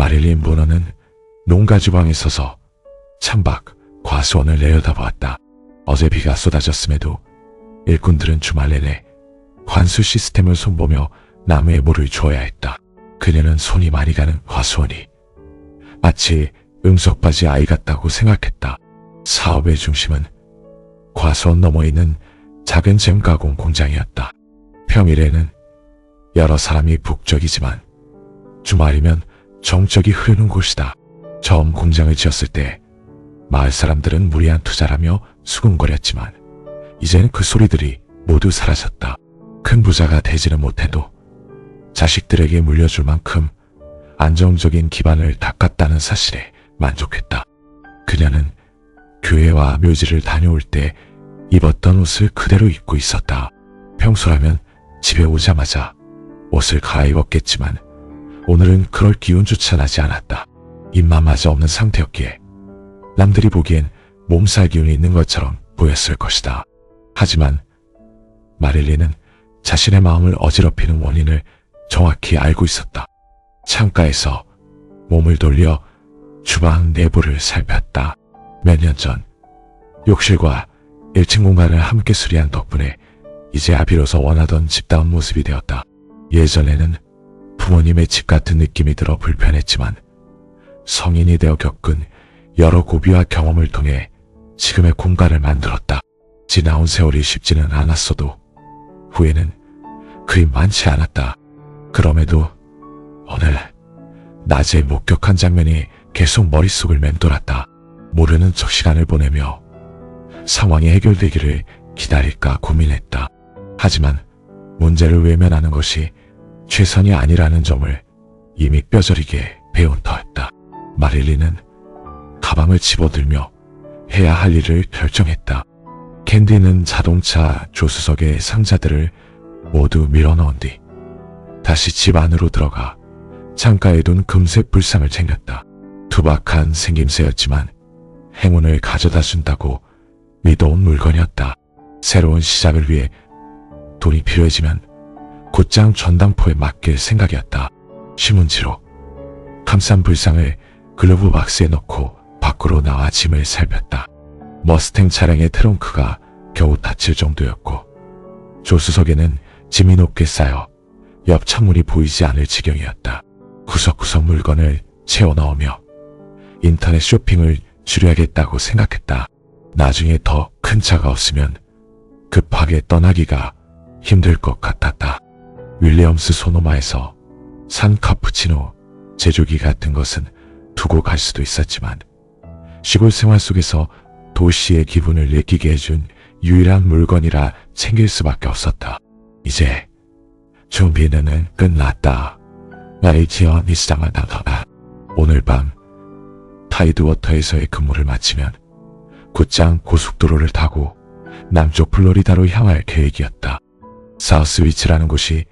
마릴린 문어는 농가 주방에 서서 창밖 과수원을 내려다보았다. 어제 비가 쏟아졌음에도 일꾼들은 주말 내내 관수 시스템을 손보며 나무에 물을 주어야 했다. 그녀는 손이 많이 가는 과수원이 마치 응석바지 아이 같다고 생각했다. 사업의 중심은 과수원 너머에 있는 작은 잼 가공 공장이었다. 평일에는 여러 사람이 북적이지만 주말이면 정적이 흐르는 곳이다. 처음 공장을 지었을 때 마을 사람들은 무리한 투자라며 수군거렸지만 이제는 그 소리들이 모두 사라졌다. 큰 부자가 되지는 못해도 자식들에게 물려줄 만큼 안정적인 기반을 닦았다는 사실에 만족했다. 그녀는 교회와 묘지를 다녀올 때 입었던 옷을 그대로 입고 있었다. 평소라면 집에 오자마자 옷을 갈아입었겠지만 오늘은 그럴 기운조차 나지 않았다. 입맛마저 없는 상태였기에 남들이 보기엔 몸살 기운이 있는 것처럼 보였을 것이다. 하지만 마릴린은 자신의 마음을 어지럽히는 원인을 정확히 알고 있었다. 창가에서 몸을 돌려 주방 내부를 살폈다. 몇 년 전 욕실과 1층 공간을 함께 수리한 덕분에 이제야 비로소 원하던 집다운 모습이 되었다. 예전에는 부모님의 집 같은 느낌이 들어 불편했지만 성인이 되어 겪은 여러 고비와 경험을 통해 지금의 공간을 만들었다. 지나온 세월이 쉽지는 않았어도 후회는 그리 많지 않았다. 그럼에도 오늘 낮에 목격한 장면이 계속 머릿속을 맴돌았다. 모르는 척 시간을 보내며 상황이 해결되기를 기다릴까 고민했다. 하지만 문제를 외면하는 것이 최선이 아니라는 점을 이미 뼈저리게 배운 터였다. 마릴린은 가방을 집어들며 해야 할 일을 결정했다. 캔디는 자동차 조수석에 상자들을 모두 밀어넣은 뒤 다시 집 안으로 들어가 창가에 둔 금색 불상을 챙겼다. 투박한 생김새였지만 행운을 가져다 준다고 믿어온 물건이었다. 새로운 시작을 위해 돈이 필요해지면 곧장 전당포에 맡길 생각이었다. 신문지로 감싼 불상을 글러브 박스에 넣고 밖으로 나와 짐을 살폈다. 머스탱 차량의 트렁크가 겨우 닫힐 정도였고 조수석에는 짐이 높게 쌓여 옆 창문이 보이지 않을 지경이었다. 구석구석 물건을 채워 넣으며 인터넷 쇼핑을 줄여야겠다고 생각했다. 나중에 더 큰 차가 없으면 급하게 떠나기가 힘들 것 같았다. 윌리엄스 소노마에서 산 카푸치노 제조기 같은 것은 두고 갈 수도 있었지만 시골 생활 속에서 도시의 기분을 느끼게 해준 유일한 물건이라 챙길 수밖에 없었다. 이제 준비는 끝났다. 나이지언 이스장을 나가라. 오늘 밤 타이드워터에서의 근무를 마치면 곧장 고속도로를 타고 남쪽 플로리다로 향할 계획이었다. 사우스위치라는 곳이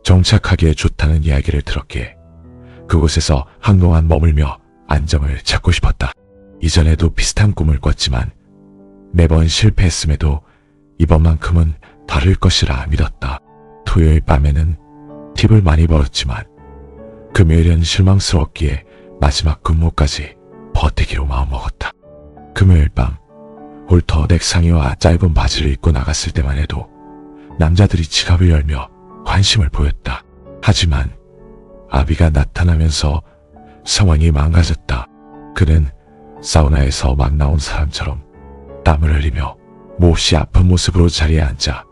정착하기에 좋다는 이야기를 들었기에 그곳에서 한동안 머물며 안정을 찾고 싶었다. 이전에도 비슷한 꿈을 꿨지만 매번 실패했음에도 이번만큼은 다를 것이라 믿었다. 토요일 밤에는 팁을 많이 벌었지만 금요일은 실망스러웠기에 마지막 근무까지 버티기로 마음먹었다. 금요일 밤 홀터넥 상의와 짧은 바지를 입고 나갔을 때만 해도 남자들이 지갑을 열며 관심을 보였다. 하지만 아비가 나타나면서 상황이 망가졌다. 그는 사우나에서 막 나온 사람처럼 땀을 흘리며 몹시 아픈 모습으로 자리에 앉아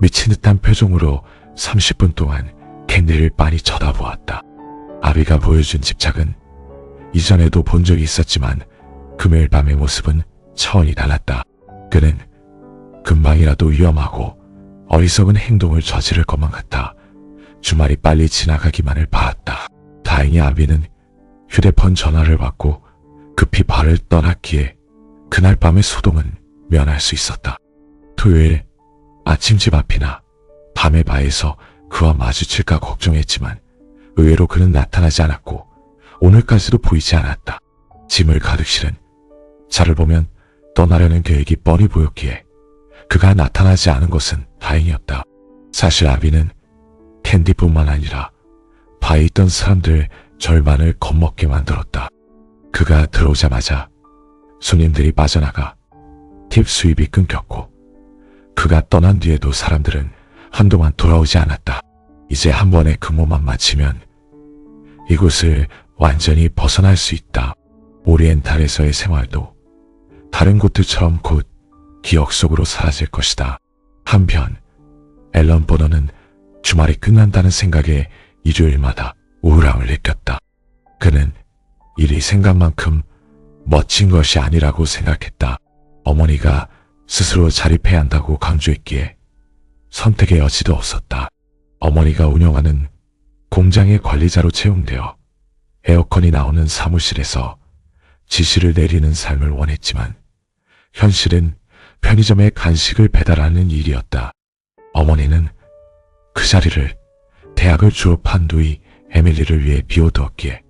미친 듯한 표정으로 30분 동안 캔디를 빤히 쳐다보았다. 아비가 보여준 집착은 이전에도 본 적이 있었지만 금요일 밤의 모습은 차원이 달랐다. 그는 금방이라도 위험하고 어리석은 행동을 저지를 것만 같아 주말이 빨리 지나가기만을 바랐다. 다행히 아비는 휴대폰 전화를 받고 급히 발을 떠났기에 그날 밤의 소동은 면할 수 있었다. 토요일 아침 집 앞이나 밤의 바에서 그와 마주칠까 걱정했지만 의외로 그는 나타나지 않았고 오늘까지도 보이지 않았다. 짐을 가득 실은 차를 보면 떠나려는 계획이 뻔히 보였기에 그가 나타나지 않은 것은 다행이었다. 사실 아비는 캔디뿐만 아니라 바에 있던 사람들 절반을 겁먹게 만들었다. 그가 들어오자마자 손님들이 빠져나가 팁 수입이 끊겼고 그가 떠난 뒤에도 사람들은 한동안 돌아오지 않았다. 이제 한 번의 근무만 마치면 이곳을 완전히 벗어날 수 있다. 오리엔탈에서의 생활도 다른 곳들처럼 곧 기억 속으로 사라질 것이다. 한편 앨런 보너는 주말이 끝난다는 생각에 일요일마다 우울함을 느꼈다. 그는 일이 생각만큼 멋진 것이 아니라고 생각했다. 어머니가 스스로 자립해야 한다고 강조했기에 선택의 여지도 없었다. 어머니가 운영하는 공장의 관리자로 채용되어 에어컨이 나오는 사무실에서 지시를 내리는 삶을 원했지만 현실은 편의점에 간식을 배달하는 일이었다. 어머니는 그 자리를 대학을 졸업한 누이 에밀리를 위해 비워두었기에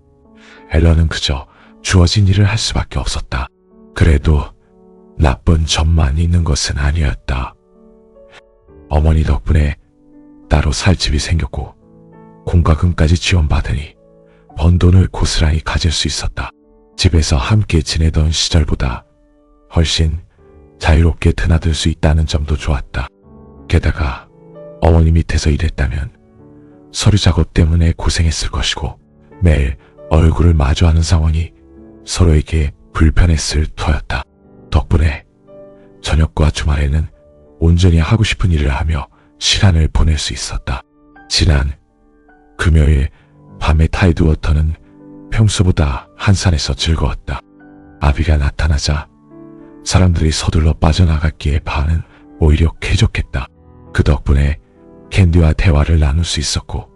앨런은 그저 주어진 일을 할 수밖에 없었다. 그래도 나쁜 점만 있는 것은 아니었다. 어머니 덕분에 따로 살 집이 생겼고 공과금까지 지원받으니 번 돈을 고스란히 가질 수 있었다. 집에서 함께 지내던 시절보다 훨씬 자유롭게 드나들 수 있다는 점도 좋았다. 게다가 어머니 밑에서 일했다면 서류 작업 때문에 고생했을 것이고 매일 얼굴을 마주하는 상황이 서로에게 불편했을 터였다. 덕분에 저녁과 주말에는 온전히 하고 싶은 일을 하며 시간을 보낼 수 있었다. 지난 금요일 밤의 타이드워터는 평소보다 한산해서 즐거웠다. 아비가 나타나자 사람들이 서둘러 빠져나갔기에 반은 오히려 쾌적했다. 그 덕분에 캔디와 대화를 나눌 수 있었고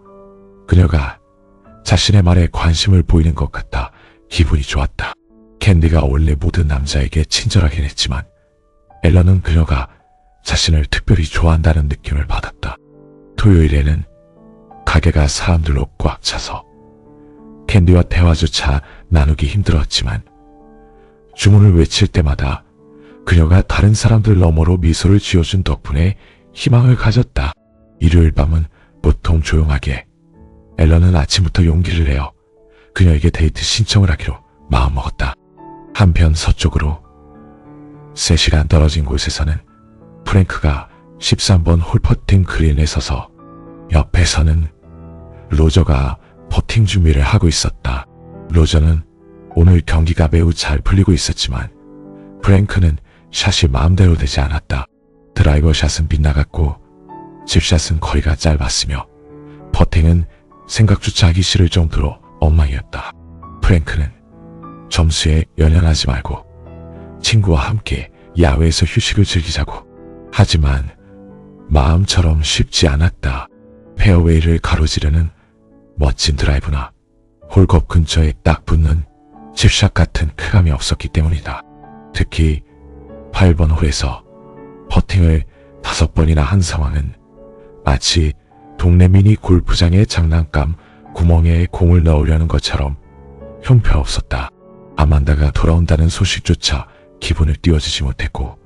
그녀가 자신의 말에 관심을 보이는 것 같아 기분이 좋았다. 캔디가 원래 모든 남자에게 친절하긴 했지만 앨런은 그녀가 자신을 특별히 좋아한다는 느낌을 받았다. 토요일에는 가게가 사람들로 꽉 차서 캔디와 대화조차 나누기 힘들었지만 주문을 외칠 때마다 그녀가 다른 사람들 너머로 미소를 지어준 덕분에 희망을 가졌다. 일요일 밤은 보통 조용하게 앨런은 아침부터 용기를 내어 그녀에게 데이트 신청을 하기로 마음먹었다. 한편 서쪽으로 3시간 떨어진 곳에서는 프랭크가 13번 홀퍼팅 그린에 서서 옆에서는 로저가 퍼팅 준비를 하고 있었다. 로저는 오늘 경기가 매우 잘 풀리고 있었지만 프랭크는 샷이 마음대로 되지 않았다. 드라이버 샷은 빗나갔고 칩샷은 거리가 짧았으며 퍼팅은 생각조차 하기 싫을 정도로 엉망이었다. 프랭크는 점수에 연연하지 말고 친구와 함께 야외에서 휴식을 즐기자고. 하지만 마음처럼 쉽지 않았다. 페어웨이를 가로지르는 멋진 드라이브나 홀컵 근처에 딱 붙는 칩샷 같은 쾌감이 없었기 때문이다. 특히 8번 홀에서 퍼팅을 5번이나 한 상황은 마치 동네 미니 골프장의 장난감 구멍에 공을 넣으려는 것처럼 형편없었다. 아만다가 돌아온다는 소식조차 기분을 띄워주지 못했고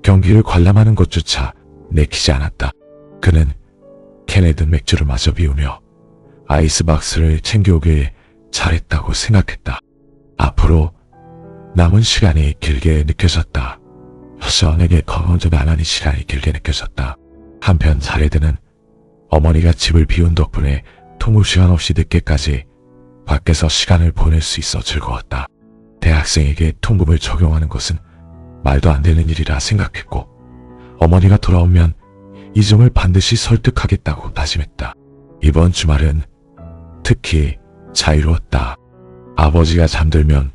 경기를 관람하는 것조차 내키지 않았다. 그는 캔에 든 맥주를 마저 비우며 아이스박스를 챙겨오길 잘했다고 생각했다. 앞으로 남은 시간이 길게 느껴졌다. 서연에게 건강적이 안 하는 시간이 길게 느껴졌다. 한편 자레드는 어머니가 집을 비운 덕분에 통금 시간 없이 늦게까지 밖에서 시간을 보낼 수 있어 즐거웠다. 대학생에게 통금을 적용하는 것은 말도 안 되는 일이라 생각했고 어머니가 돌아오면 이 점을 반드시 설득하겠다고 다짐했다. 이번 주말은 특히 자유로웠다. 아버지가 잠들면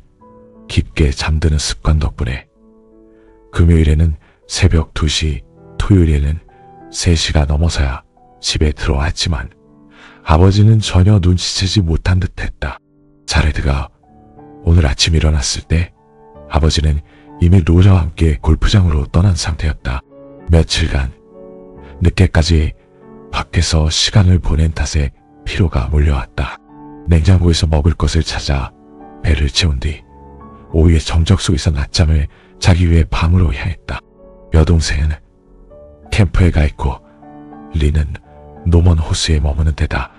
깊게 잠드는 습관 덕분에 금요일에는 새벽 2시, 토요일에는 3시가 넘어서야 집에 들어왔지만 아버지는 전혀 눈치채지 못한 듯했다. 자레드가 오늘 아침 일어났을 때 아버지는 이미 로저와 함께 골프장으로 떠난 상태였다. 며칠간 늦게까지 밖에서 시간을 보낸 탓에 피로가 몰려왔다. 냉장고에서 먹을 것을 찾아 배를 채운 뒤 오후에 정적 속에서 낮잠을 자기 위해 방으로 향했다. 여동생은 캠프에 가 있고 리는 노먼 호수에 머무는 데다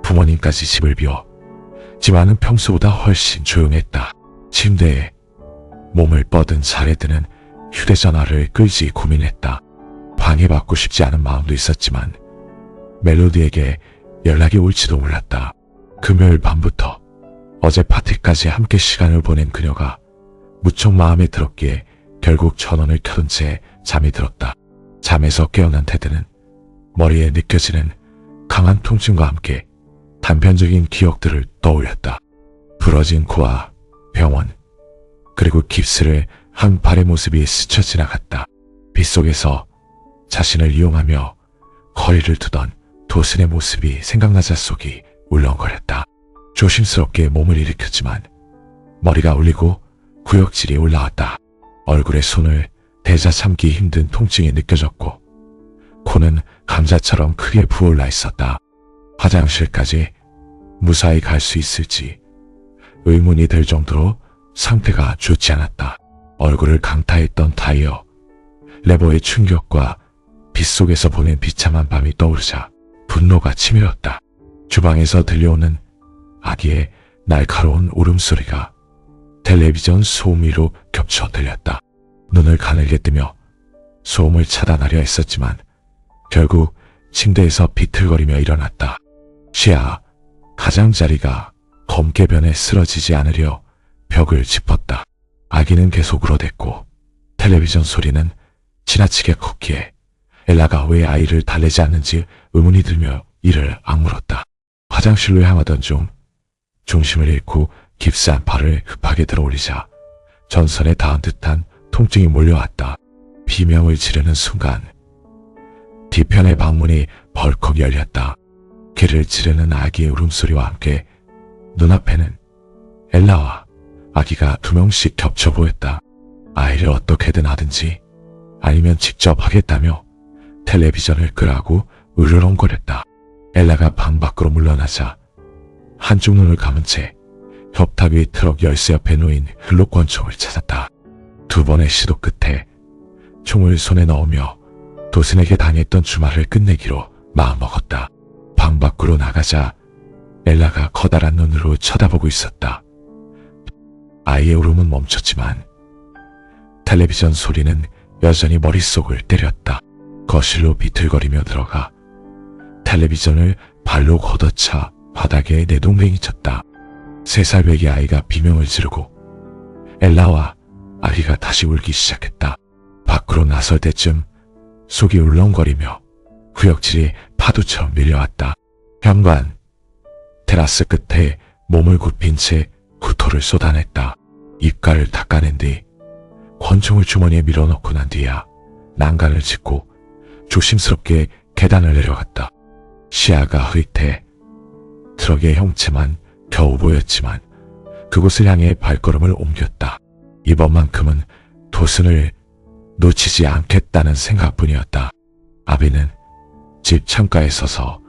부모님까지 집을 비워 집안은 평소보다 훨씬 조용했다. 침대에 몸을 뻗은 자레드는 휴대전화를 끌지 고민했다. 방해받고 싶지 않은 마음도 있었지만 멜로디에게 연락이 올지도 몰랐다. 금요일 밤부터 어제 파티까지 함께 시간을 보낸 그녀가 무척 마음에 들었기에 결국 전원을 켜둔 채 잠이 들었다. 잠에서 깨어난 테드는 머리에 느껴지는 강한 통증과 함께 단편적인 기억들을 떠올렸다. 부러진 코와 병원, 그리고 깁스를 한 발의 모습이 스쳐 지나갔다. 빗속에서 자신을 이용하며 거리를 두던 도슨의 모습이 생각나자 속이 울렁거렸다. 조심스럽게 몸을 일으켰지만 머리가 울리고 구역질이 올라왔다. 얼굴에 손을 대자 참기 힘든 통증이 느껴졌고 코는 감자처럼 크게 부어올라 있었다. 화장실까지 무사히 갈 수 있을지 의문이 들 정도로 상태가 좋지 않았다. 얼굴을 강타했던 타이어, 레버의 충격과 빗속에서 보낸 비참한 밤이 떠오르자 분노가 치밀었다. 주방에서 들려오는 아기의 날카로운 울음소리가 텔레비전 소음 위로 겹쳐 들렸다. 눈을 가늘게 뜨며 소음을 차단하려 했었지만 결국 침대에서 비틀거리며 일어났다. 시아 가장자리가 검게 변해 쓰러지지 않으려 벽을 짚었다. 아기는 계속 울어댔고 텔레비전 소리는 지나치게 컸기에 엘라가 왜 아이를 달래지 않는지 의문이 들며 이를 악물었다. 화장실로 향하던 중 중심을 잃고 깁스한 팔을 급하게 들어올리자 전선에 닿은 듯한 통증이 몰려왔다. 비명을 지르는 순간 뒤편의 방문이 벌컥 열렸다. 귀를 찌르는 아기의 울음소리와 함께 눈앞에는 엘라와 아기가 2명씩 겹쳐 보였다. 아이를 어떻게든 하든지 아니면 직접 하겠다며 텔레비전을 끄라고 으르렁거렸다. 엘라가 방 밖으로 물러나자 한쪽 눈을 감은 채 협탁 위 트럭 열쇠 옆에 놓인 흘로권총을 찾았다. 2번의 시도 끝에 총을 손에 넣으며 도슨에게 당했던 주말을 끝내기로 마음먹었다. 방 밖으로 나가자 엘라가 커다란 눈으로 쳐다보고 있었다. 아이의 울음은 멈췄지만 텔레비전 소리는 여전히 머릿속을 때렸다. 거실로 비틀거리며 들어가 텔레비전을 발로 걷어차 바닥에 내동댕이 쳤다. 3살 배기 아이가 비명을 지르고 엘라와 아기가 다시 울기 시작했다. 밖으로 나설 때쯤 속이 울렁거리며 구역질이 파도처럼 밀려왔다. 현관 테라스 끝에 몸을 굽힌 채 구토를 쏟아냈다. 입가를 닦아낸 뒤 권총을 주머니에 밀어넣고 난 뒤야 난간을 짚고 조심스럽게 계단을 내려갔다. 시야가 흐릿해 트럭의 형체만 겨우 보였지만 그곳을 향해 발걸음을 옮겼다. 이번만큼은 도슨을 놓치지 않겠다는 생각뿐이었다. 아비는 집 창가에 서서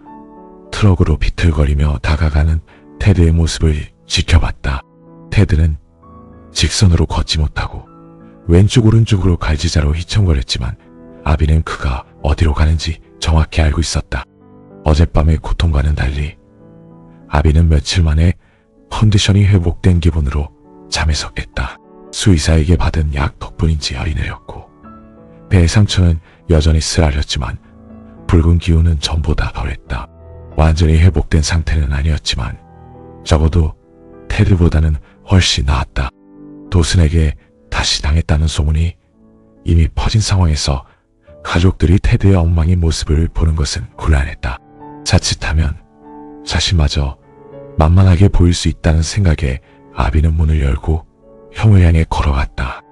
트럭으로 비틀거리며 다가가는 테드의 모습을 지켜봤다. 테드는 직선으로 걷지 못하고 왼쪽 오른쪽으로 갈지자로 휘청거렸지만 아비는 그가 어디로 가는지 정확히 알고 있었다. 어젯밤의 고통과는 달리 아비는 며칠 만에 컨디션이 회복된 기분으로 잠에서 깼다. 수의사에게 받은 약 덕분인지 열이 내렸고 배의 상처는 여전히 쓰라렸지만 붉은 기운은 전보다 덜했다. 완전히 회복된 상태는 아니었지만 적어도 테드보다는 훨씬 나았다. 도슨에게 다시 당했다는 소문이 이미 퍼진 상황에서 가족들이 테드의 엉망인 모습을 보는 것은 곤란했다. 자칫하면 자신마저 만만하게 보일 수 있다는 생각에 아비는 문을 열고 형을 향해 걸어갔다.